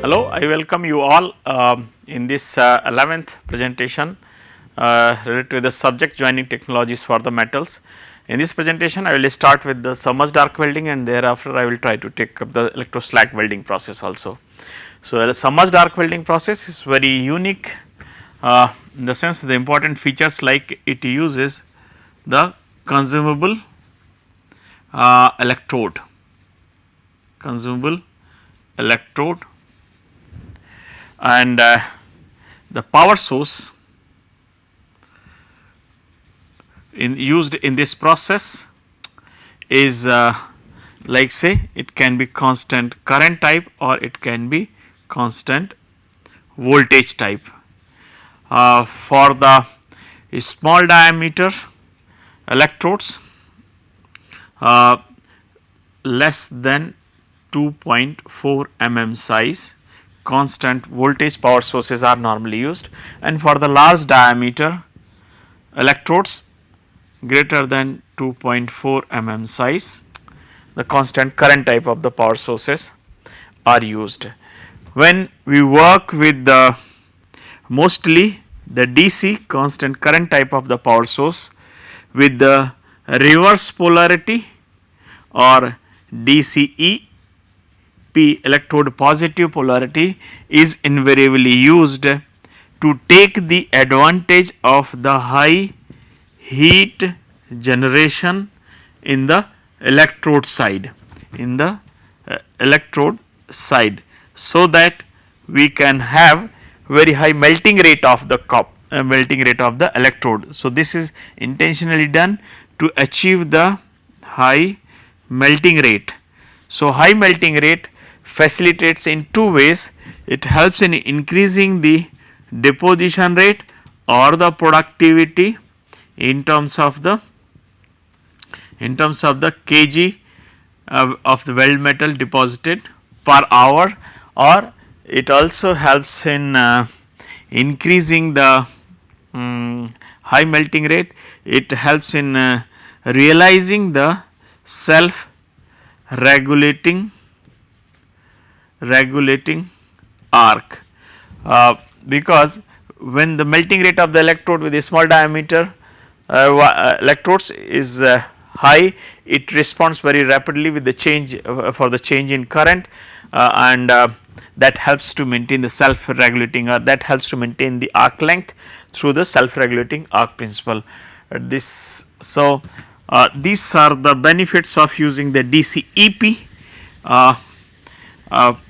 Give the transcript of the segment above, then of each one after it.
Hello, I welcome you all in this 11th presentation related to the subject joining technologies for the metals. In this presentation, I will start with the submerged arc welding, and thereafter I will try to take up the electroslag welding process also. So, the submerged arc welding process is very unique in the sense the important features like it uses the consumable electrode and the power source used in this process is like say it can be constant current type or it can be constant voltage type. For the small diameter electrodes less than 2.4 mm size, constant voltage power sources are normally used, and for the large diameter electrodes greater than 2.4 mm size, the constant current type of the power sources are used. When we work with the mostly the DC constant current type of the power source with the reverse polarity or DCE P electrode positive polarity is invariably used to take the advantage of the high heat generation in the electrode side so that we can have very high melting rate of the electrode. So, this is intentionally done to achieve the high melting rate. So, high melting rate facilitates in two ways. It helps in increasing the deposition rate or the productivity in terms of the kg of the weld metal deposited per hour, or it also helps in increasing the high melting rate. It helps in realizing the self regulating arc, because when the melting rate of the electrode with a small diameter electrodes is high, it responds very rapidly with the change for the change in current, and that helps to maintain the self regulating, or that helps to maintain the arc length through the self regulating arc principle. These are the benefits of using the DCEP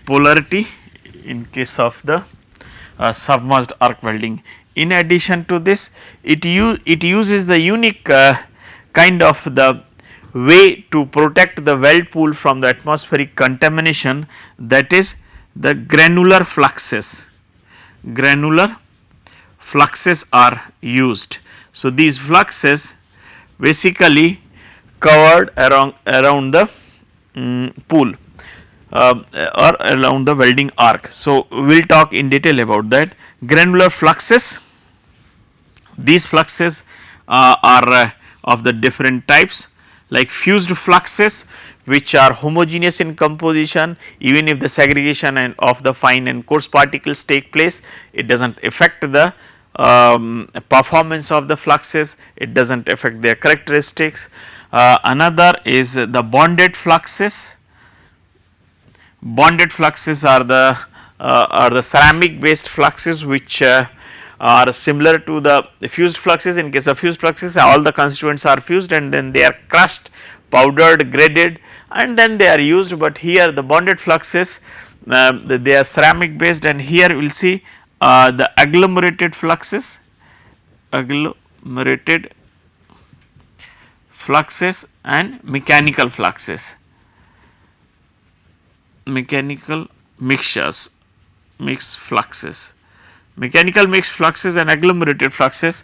polarity in case of the submerged arc welding. In addition to this, it uses the unique kind of the way to protect the weld pool from the atmospheric contamination, that is the granular fluxes. Granular fluxes are used. So, these fluxes basically covered around the pool or around the welding arc. So, we will talk in detail about that. Granular fluxes, these fluxes are of the different types, like fused fluxes, which are homogeneous in composition. Even if the segregation of the fine and coarse particles take place, it does not affect the performance of the fluxes, it does not affect their characteristics. Another is the bonded fluxes. Bonded fluxes are the ceramic based fluxes, which are similar to the fused fluxes. In case of fused fluxes, all the constituents are fused and then they are crushed, powdered, graded, and then they are used. But here the bonded fluxes, they are ceramic based, and here we will see the agglomerated fluxes and mechanical fluxes, mechanical mixed fluxes and agglomerated fluxes.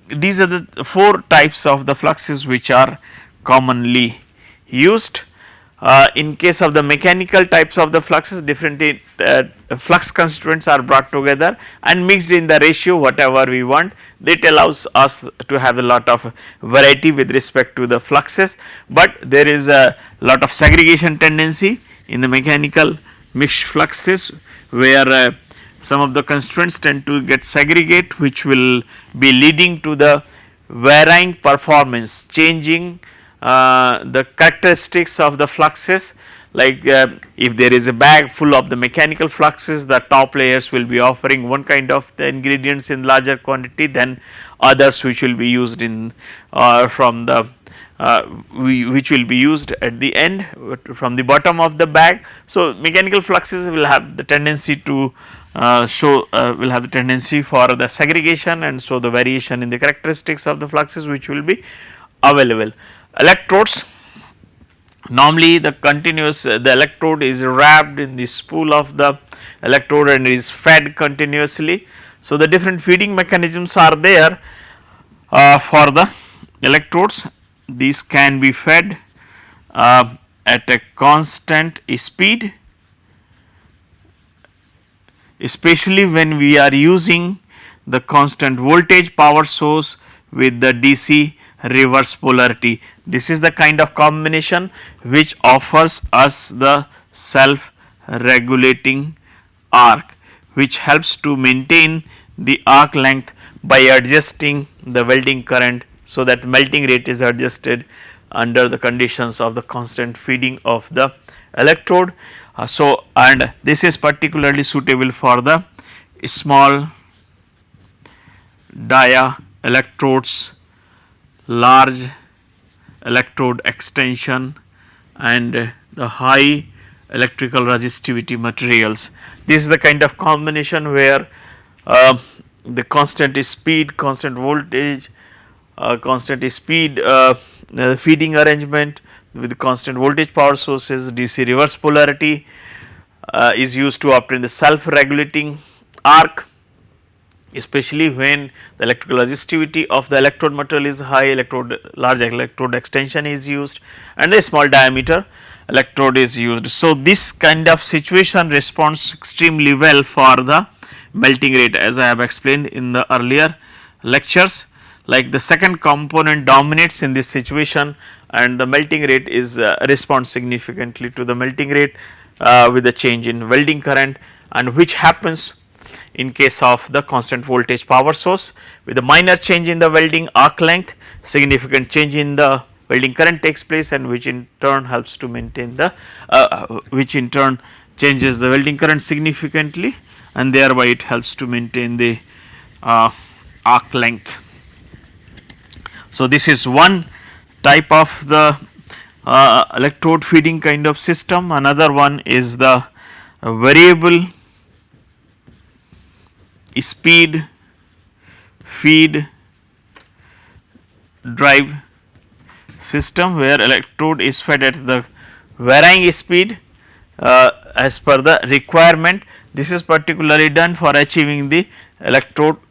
These are the four types of the fluxes which are commonly used. In case of the mechanical types of the fluxes, different flux constituents are brought together and mixed in the ratio whatever we want. That allows us to have a lot of variety with respect to the fluxes, but there is a lot of segregation tendency in the mechanical mixed fluxes where some of the constituents tend to get segregate, which will be leading to the varying performance, changing the characteristics of the fluxes. Like if there is a bag full of the mechanical fluxes, the top layers will be offering one kind of the ingredients in larger quantity than others which will be used in from the which will be used at the end from the bottom of the bag. So, mechanical fluxes will have the tendency to show will have the tendency for the segregation, and so the variation in the characteristics of the fluxes which will be available. Electrodes, normally the continuous the electrode is wrapped in the spool of the electrode and is fed continuously. So, the different feeding mechanisms are there for the electrodes. These can be fed at a constant speed, especially when we are using the constant voltage power source with the DC reverse polarity. This is the kind of combination which offers us the self regulating arc, which helps to maintain the arc length by adjusting the welding current, so that melting rate is adjusted under the conditions of the constant feeding of the electrode. So, and this is particularly suitable for the small dia electrodes, large electrode extension, and the high electrical resistivity materials. This is the kind of combination where the constant speed, constant voltage, constant speed feeding arrangement with constant voltage power sources, DC reverse polarity is used to obtain the self regulating arc, especially when the electrical resistivity of the electrode material is high, large electrode extension is used, and the small diameter electrode is used. So, this kind of situation responds extremely well for the melting rate, as I have explained in the earlier lectures. Like the second component dominates in this situation, and the melting rate is responds significantly to the melting rate with the change in welding current, and which happens in case of the constant voltage power source. With a minor change in the welding arc length, significant change in the welding current takes place, and which in turn helps to maintain the which in turn changes the welding current significantly, and thereby it helps to maintain the arc length. So, this is one type of the electrode feeding kind of system. Another one is the variable speed feed drive system, where electrode is fed at the varying speed as per the requirement. This is particularly done for achieving the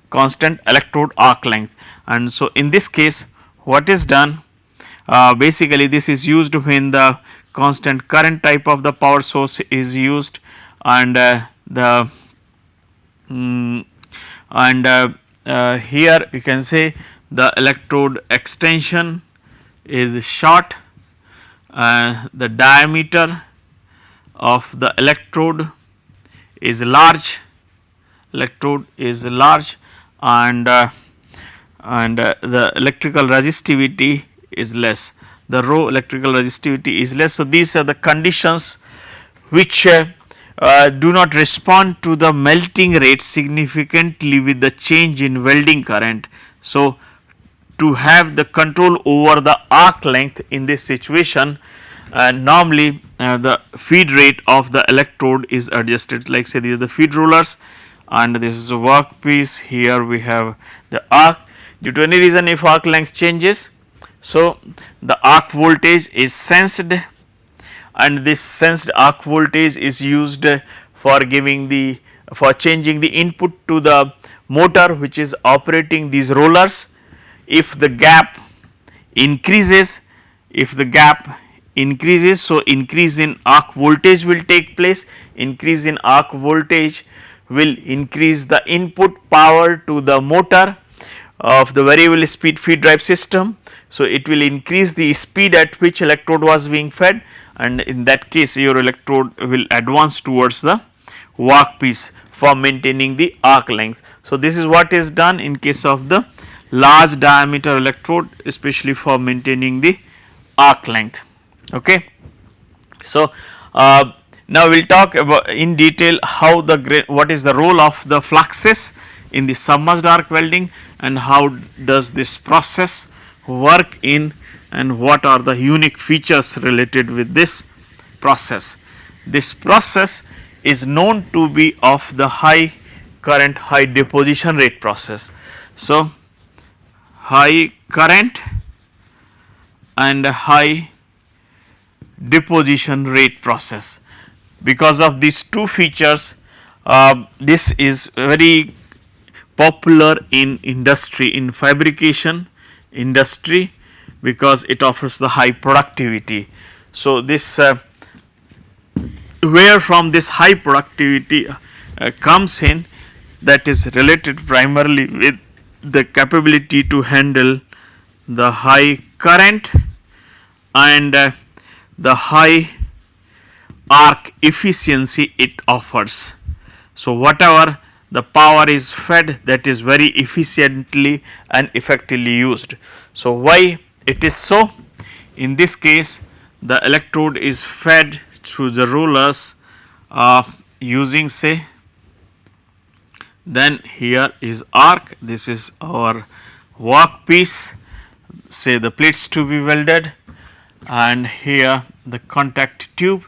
constant electrode arc length. And so, in this case what is done, basically this is used when the constant current type of the power source is used, and here you can say the electrode extension is short, the diameter of the electrode is large, and the electrical resistivity is less, the rho electrical resistivity is less. So, these are the conditions which do not respond to the melting rate significantly with the change in welding current. So, to have the control over the arc length in this situation, normally the feed rate of the electrode is adjusted. Like say these are the feed rollers, and this is a workpiece. Here we have the arc. Due to any reason, if arc length changes, so the arc voltage is sensed, and this sensed arc voltage is used for changing the input to the motor which is operating these rollers. If the gap increases, so increase in arc voltage will take place. Increase in arc voltage will increase the input power to the motor of the variable speed feed drive system. So, it will increase the speed at which electrode was being fed, and in that case your electrode will advance towards the workpiece for maintaining the arc length. So, this is what is done in case of the large diameter electrode, especially for maintaining the arc length. Okay. So, now we will talk about in detail how what is the role of the fluxes in the submerged arc welding, and how does this process work in, and what are the unique features related with this process. This process is known to be of the high current high deposition rate process. So, high current and high deposition rate process. Because of these two features, this is very popular in industry, in fabrication industry, because it offers the high productivity. So, this where from this high productivity comes in, that is related primarily with the capability to handle the high current and the high arc efficiency it offers. So, whatever the power is fed, that is very efficiently and effectively used. So, why it is so? In this case, the electrode is fed through the rollers using, say, then here is arc, this is our workpiece, say the plates to be welded, and here the contact tube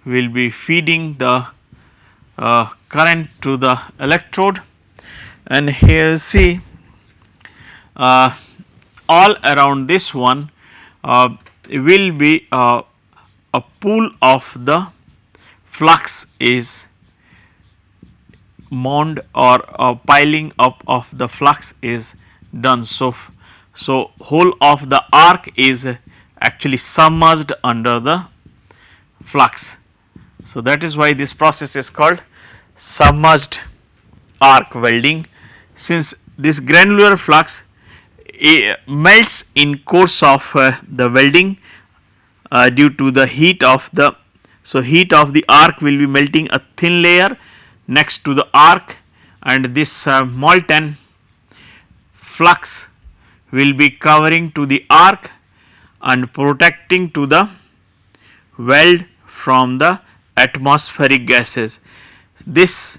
will be feeding the current to the electrode, and here see all around this one will be a pool of the flux is mound, or piling up of the flux is done. So, whole of the arc is actually submerged under the flux. So, that is why this process is called submerged arc welding, since this granular flux melts in course of the welding due to the heat of the, so heat of the arc will be melting a thin layer next to the arc, and this molten flux will be covering to the arc and protecting to the weld from the atmospheric gases. This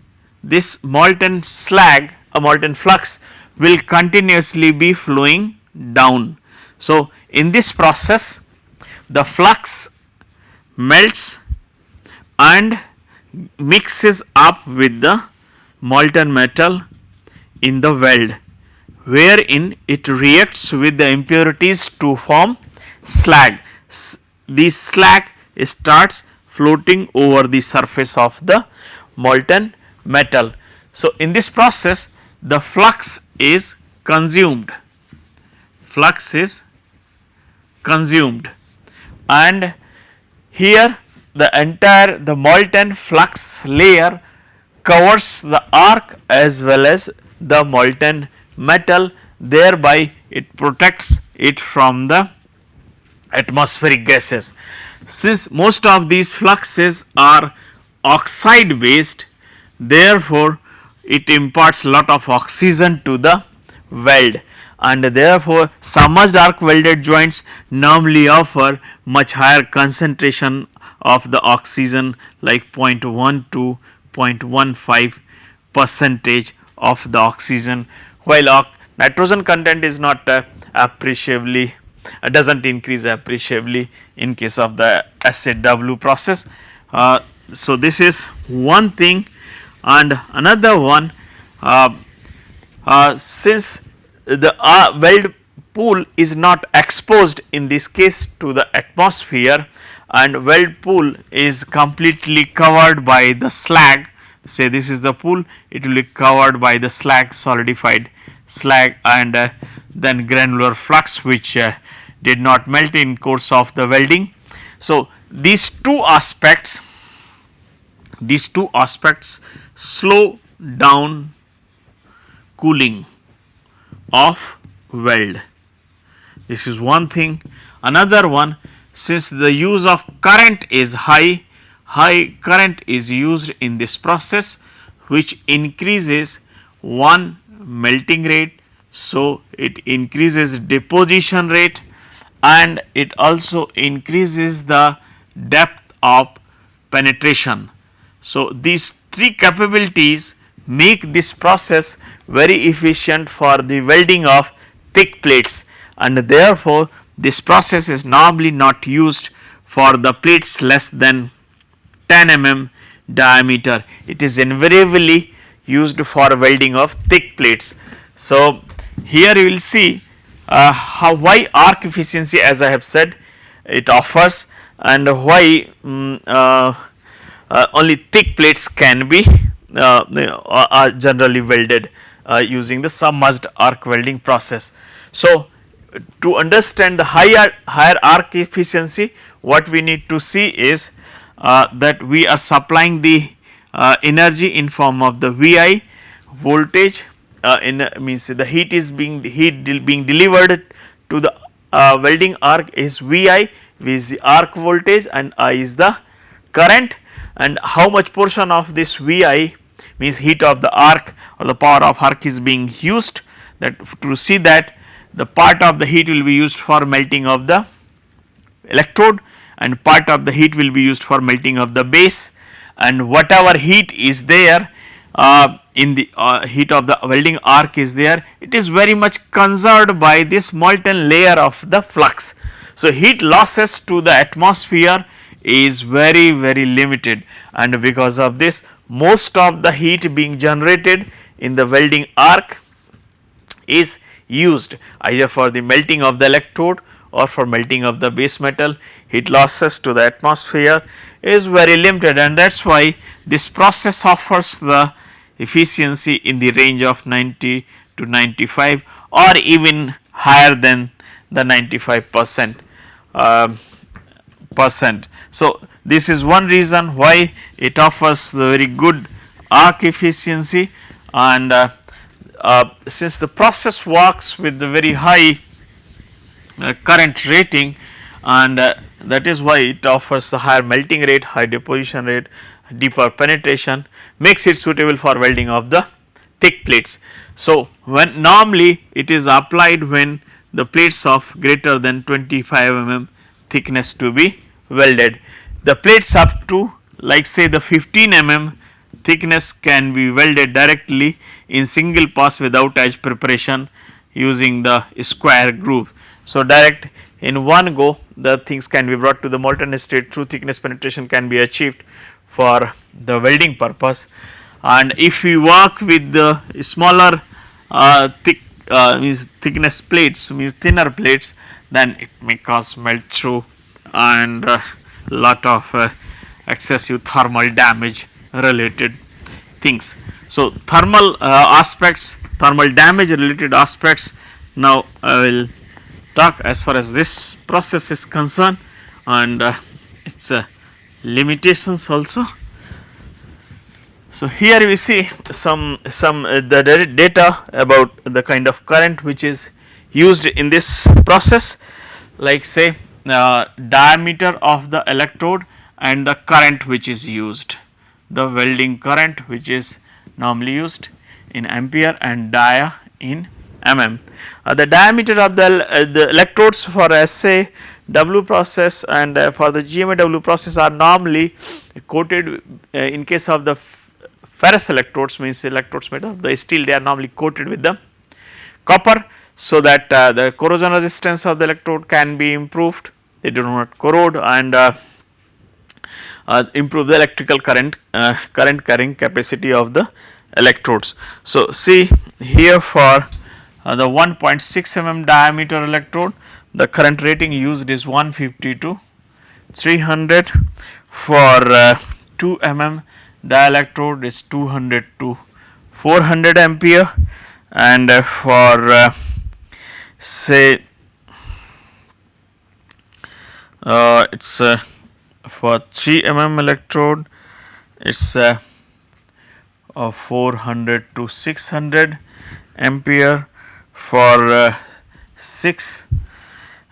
molten slag, a molten flux, will continuously be flowing down. So, in this process the flux melts and mixes up with the molten metal in the weld, wherein it reacts with the impurities to form slag. This slag starts floating over the surface of the molten metal. So, in this process the flux is consumed, and here the molten flux layer covers the arc as well as the molten metal, thereby it protects it from the atmospheric gases. Since most of these fluxes are oxide based, therefore it imparts lot of oxygen to the weld, and therefore submerged arc welded joints normally offer much higher concentration of the oxygen, like 0.1 to 0.15 percentage of the oxygen, while nitrogen content is not appreciably does not increase appreciably in case of the acid W process. So, this is one thing, and another one, since the weld pool is not exposed in this case to the atmosphere, and weld pool is completely covered by the slag, say this is the pool, it will be covered by the slag, solidified slag, and then granular flux which did not melt in course of the welding. So, these two aspects slow down cooling of weld. This is one thing. Another one, since the use of current is high, high current is used in this process, which increases one melting rate. So, it increases deposition rate and it also increases the depth of penetration. So, these three capabilities make this process very efficient for the welding of thick plates, and therefore, this process is normally not used for the plates less than 10 mm diameter. It is invariably used for welding of thick plates. So, here you will see why arc efficiency, as I have said, it offers, and why only thick plates can be are generally welded using the submerged arc welding process. So, to understand the higher arc efficiency, what we need to see is that we are supplying the energy in form of the Vi voltage, means the heat being delivered to the welding arc is Vi, V is the arc voltage and I is the current, and how much portion of this Vi means heat of the arc or the power of arc is being used. That to see that, the part of the heat will be used for melting of the electrode and part of the heat will be used for melting of the base, and whatever heat is there in the heat of the welding arc is there, it is very much conserved by this molten layer of the flux. So, heat losses to the atmosphere is very limited, and because of this most of the heat being generated in the welding arc is used either for the melting of the electrode or for melting of the base metal. Heat losses to the atmosphere is very limited, and that is why this process offers the efficiency in the range of 90 to 95 or even higher than the 95%. So, this is one reason why it offers the very good arc efficiency, and since the process works with the very high current rating, and that is why it offers the higher melting rate, high deposition rate, deeper penetration, makes it suitable for welding of the thick plates. So, when normally it is applied when the plates of greater than 25 mm thickness to be welded. The plates up to like say the 15 mm thickness can be welded directly in single pass without edge preparation using the square groove. So, direct in one go the things can be brought to the molten state, true thickness penetration can be achieved for the welding purpose. And if we work with the smaller means thickness plates, means thinner plates, then it may cause melt through and lot of excessive thermal damage related things. So, thermal aspects, thermal damage related aspects, now I will talk as far as this process is concerned, and its limitations also. So, here we see some the data about the kind of current which is used in this process, like say diameter of the electrode and the current which is used, the welding current which is normally used in ampere and dia in mm. The diameter of the electrodes for SAW process and for the GMAW process are normally coated in case of the ferrous electrodes, means electrodes made of the steel, they are normally coated with the copper, so that the corrosion resistance of the electrode can be improved, they do not corrode, and improve the electrical current carrying capacity of the electrodes. So, see here for the 1.6 mm diameter electrode, the current rating used is 150 to 300. For 2 mm dielectrode is 200 to 400 ampere, and for say it's for 3 mm electrode it's 400 to 600 ampere. For 6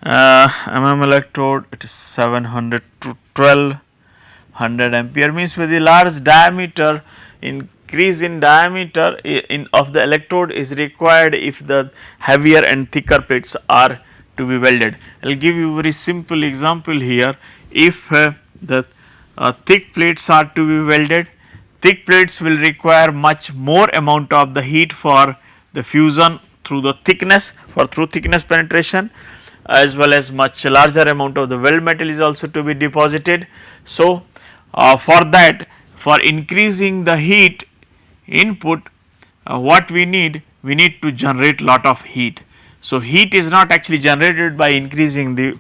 electrode, it is 700 to 1200 ampere, means with the large diameter, increase in diameter of the electrode is required if the heavier and thicker plates are to be welded. I will give you a very simple example here. If the thick plates are to be welded, thick plates will require much more amount of the heat for the fusion through the thickness, through thickness penetration, as well as much larger amount of the weld metal is also to be deposited. So, for that, for increasing the heat input, what we need to generate lot of heat. So, heat is not actually generated by increasing the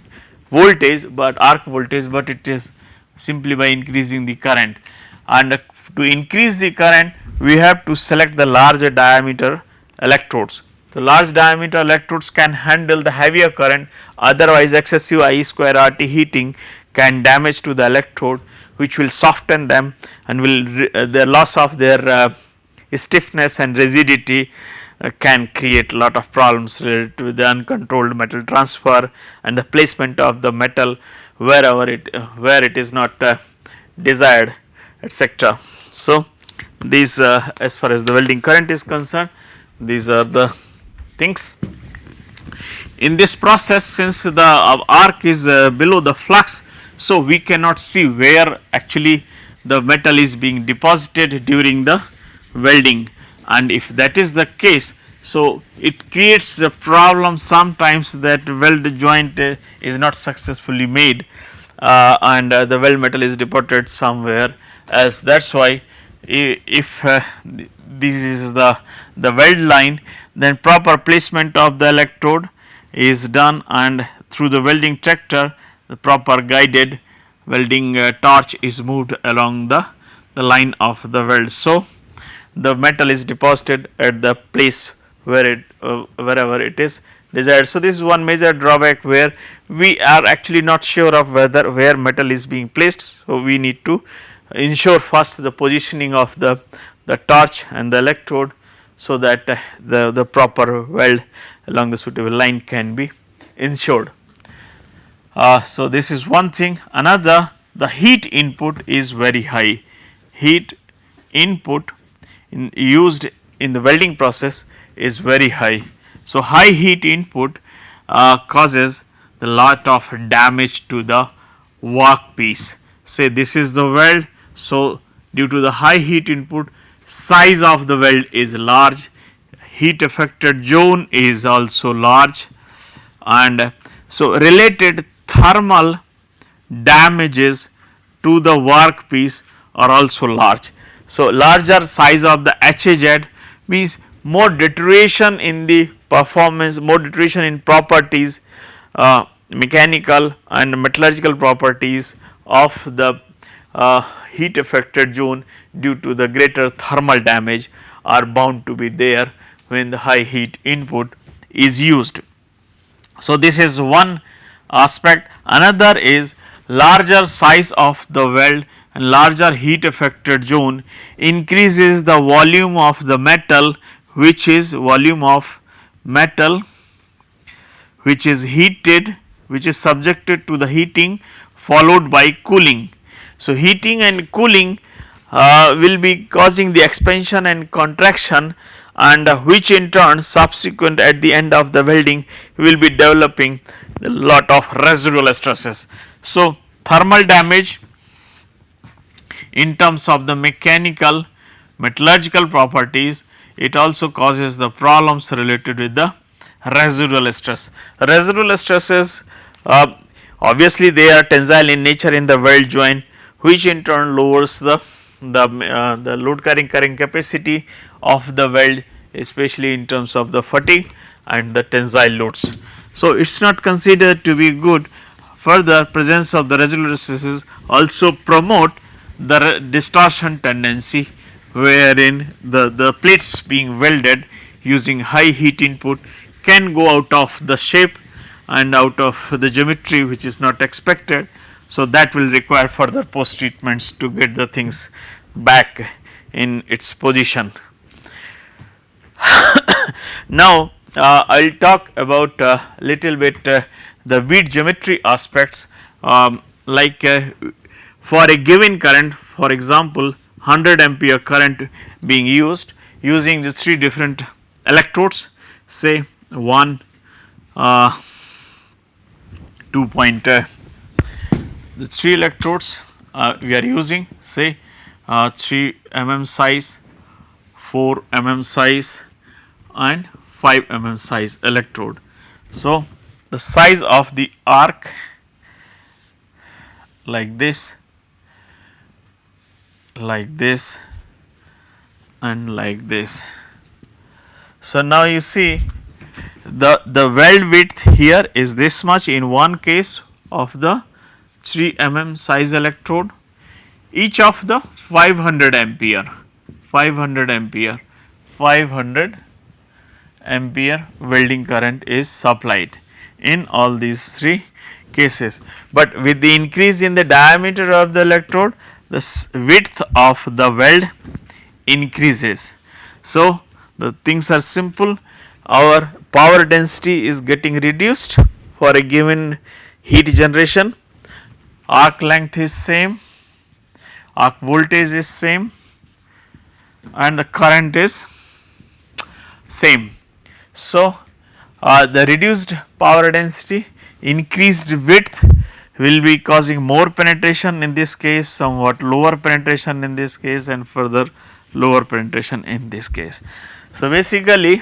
voltage, but arc voltage, but it is simply by increasing the current. And to increase the current, we have to select the larger diameter electrodes. The large diameter electrodes can handle the heavier current, otherwise excessive I square RT heating can damage to the electrode, which will soften them and will the loss of their stiffness and rigidity can create lot of problems related to the uncontrolled metal transfer and the placement of the metal where it is not desired, etc. So, these as far as the welding current is concerned, these are the things. In this process, since the arc is below the flux, so we cannot see where actually the metal is being deposited during the welding, and if that is the case, so it creates a problem sometimes that weld joint is not successfully made, and the weld metal is deposited somewhere else. That is why if this is the weld line, then proper placement of the electrode is done, and through the welding tractor the proper guided welding torch is moved along the line of the weld. So, the metal is deposited at the place where wherever it is desired. So, this is one major drawback where we are actually not sure of where metal is being placed. So, we need to ensure first the positioning of the torch and the electrode, so that the proper weld along the suitable line can be ensured. So, this is one thing. Another, the heat input is very high. Heat input used in the welding process is very high. So, high heat input causes a lot of damage to the workpiece. Say this is the weld. So, due to the high heat input, size of the weld is large, heat affected zone is also large, and so related thermal damages to the workpiece are also large. So, larger size of the HAZ means more deterioration in the performance, more deterioration in properties, mechanical and metallurgical properties of the heat affected zone due to the greater thermal damage are bound to be there when the high heat input is used. So, this is one aspect. Another is larger size of the weld and larger heat affected zone increases the volume of the metal, which is volume of metal which is heated, which is subjected to the heating followed by cooling. So, heating and cooling will be causing the expansion and contraction, and which in turn subsequent at the end of the welding will be developing a lot of residual stresses. So, thermal damage in terms of the mechanical metallurgical properties, it also causes the problems related with the residual stress. Residual stresses obviously they are tensile in nature in the weld joint, which in turn lowers the load carrying capacity of the weld, especially in terms of the fatigue and the tensile loads. So, it is not considered to be good. Further, presence of the residual stresses also promote the distortion tendency, wherein the plates being welded using high heat input can go out of the shape and out of the geometry which is not expected. So, that will require further post treatments to get the things back in its position. Now, I will talk about little bit the bead geometry aspects, like for a given current, for example 100 ampere current being used using the 3 different electrodes, say 1, 2 point, the 3 electrodes we are using, say 3 mm size, 4 mm size and 5 mm size electrode. So, the size of the arc like this, and like this. So, now you see the weld width here is this much in one case of the 3 mm size electrode, each of the 500 ampere 500 ampere welding current is supplied in all these 3 cases. But with the increase in the diameter of the electrode, the width of the weld increases. So, the things are simple, our power density is getting reduced for a given heat generation, arc length is same, arc voltage is same and the current is same. So, the reduced power density, increased width will be causing more penetration in this case, somewhat lower penetration in this case and further lower penetration in this case. So, basically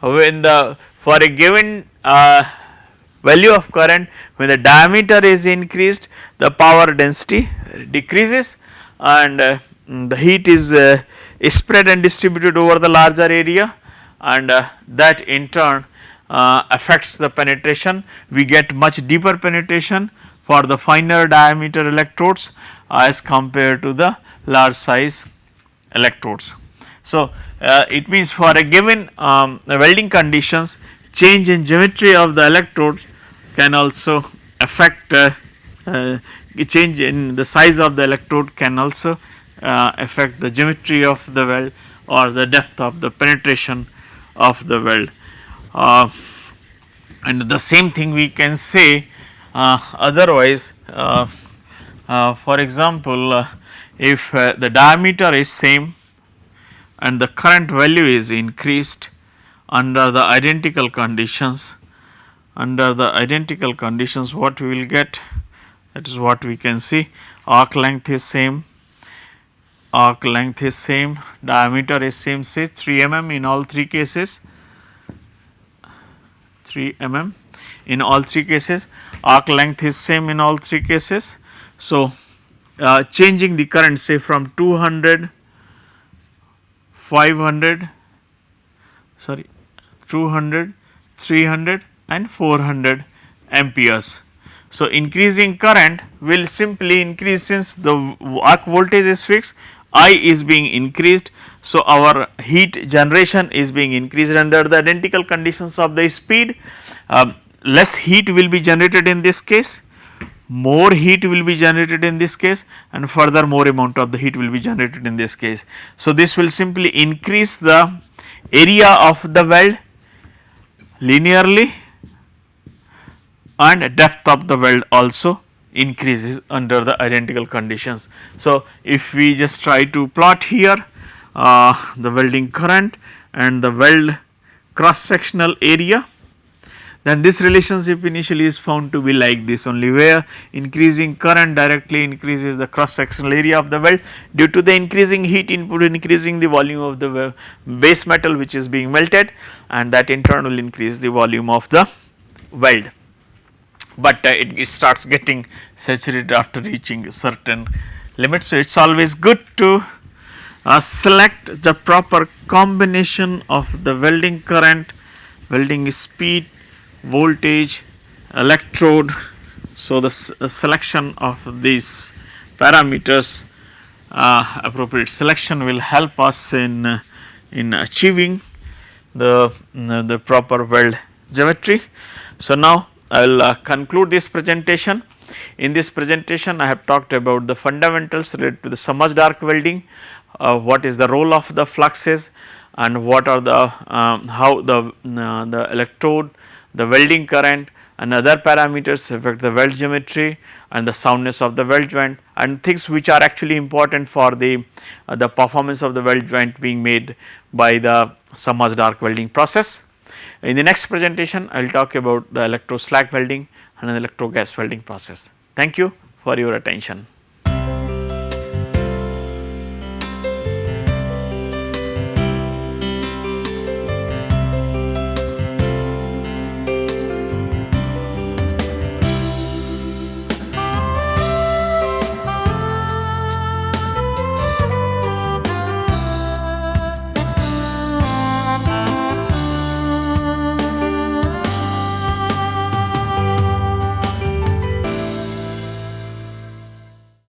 when the for a given value of current, when the diameter is increased, the power density decreases and the heat is spread and distributed over the larger area, and that in turn affects the penetration. We get much deeper penetration for the finer diameter electrodes as compared to the large size electrodes. So, it means for a given welding conditions, change in geometry of the electrode can also affect change in the size of the electrode can also affect the geometry of the weld or the depth of the penetration of the weld. And the same thing we can say otherwise, for example, if the diameter is same and the current value is increased under the identical conditions, what we will get, that is what we can see, arc length is same, diameter is same, say 3 mm in all 3 cases, 3 mm in all 3 cases, arc length is same in all 3 cases. So, changing the current say from 200, 500, 200, 300 and 400 amperes. So, increasing current will simply increase, since the arc voltage is fixed, I is being increased. So, our heat generation is being increased under the identical conditions of the speed. Less heat will be generated in this case, more heat will be generated in this case, and further more amount of the heat will be generated in this case. So, this will simply increase the area of the weld linearly, and depth of the weld also increases under the identical conditions. So, if we just try to plot here the welding current and the weld cross sectional area, then this relationship initially is found to be like this only, where increasing current directly increases the cross sectional area of the weld due to the increasing heat input, increasing the volume of the base metal which is being melted, and that in turn will increase the volume of the weld. But it starts getting saturated after reaching a certain limit. So, it is always good to select the proper combination of the welding current, welding speed, voltage, electrode. So, the selection of these parameters, appropriate selection will help us in achieving the proper weld geometry. So, now I will conclude this presentation. In this presentation I have talked about the fundamentals related to the submerged arc welding, what is the role of the fluxes, and what are the how the electrode, the welding current and other parameters affect the weld geometry and the soundness of the weld joint, and things which are actually important for the performance of the weld joint being made by the submerged arc welding process. In the next presentation I will talk about the electro slag welding and electro gas welding process. Thank you for your attention.